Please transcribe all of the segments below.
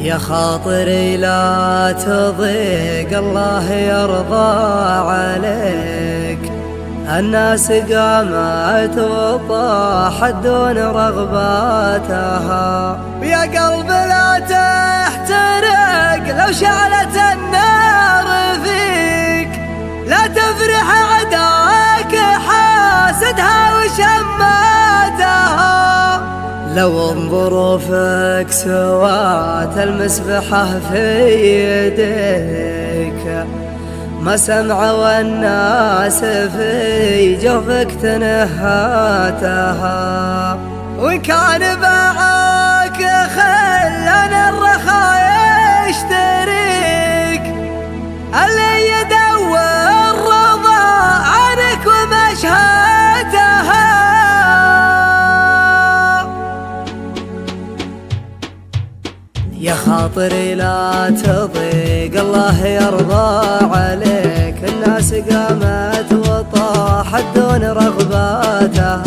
يا خاطري لا تضيق الله يرضى عليك، الناس قامت وطاحت دون رغباتها. يا قلب لا تحترق لو شعلت النار فيك، لا تفرح عداك حاسدها وشماتها. لو ظروفك سوات المسبحة في يديك، ما سمعوا الناس في جوفك تنهاتها. وإن كان باعك خلنا الرخاء يشتريك، اللي يدور رضا عنك ومشهاتها. يا خاطري لا تضيق الله يرضى عليك، الناس قامت وطاحت دون رغباتها.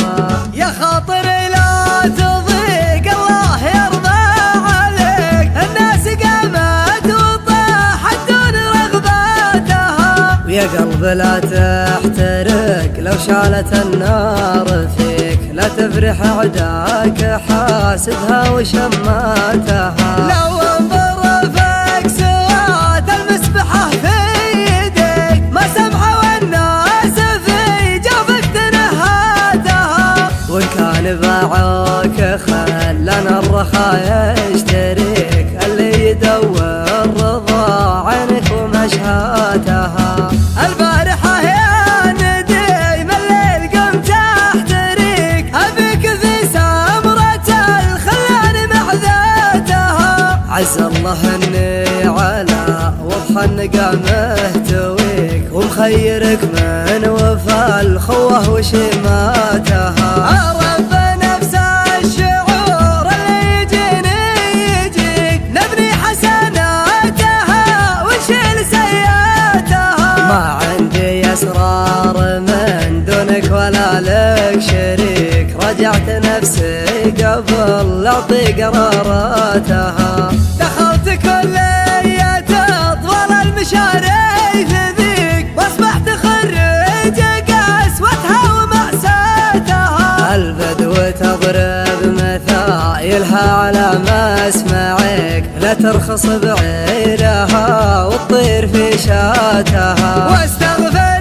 يا خاطري لا تضيق الله يرضى عليك، الناس قامت وطاحت دون رغباتها. ويا قلب لا تحترق لو شعلت النار فيك، لا تفرح عداك حاسدها وشماتها. لو ظروفك سوات المسبحة في يديك، ما سمعوا الناس في جوفك تنهاتها. وإن كان باعوك خلنا الرخاء يشتريك، اللي يدور رضا عنك ومشهاتها. البارحة يا نديم الليل قمت احتريك، أبيك في سمرة الخلان معذاتها. عز الله اني على وضح النقا مهتويك، ومخيرك من وفى الخوة وشماتها. رب نفس الشعور اللي يجيني يجيك، نبني حسناتها ونشيل سيئاتها. ما عندي أسرار من دونك ولا لك شريك، رجعت نفسي قبل أعطي قراراتها. دخلت كلية أطول المشاريع ذيك، واصبحت خريج قسوتها ومأساتها. البدو تضرب مثايلها على مسمعك، لا ترخص بعيرها وتطير في شاتها. واستغفر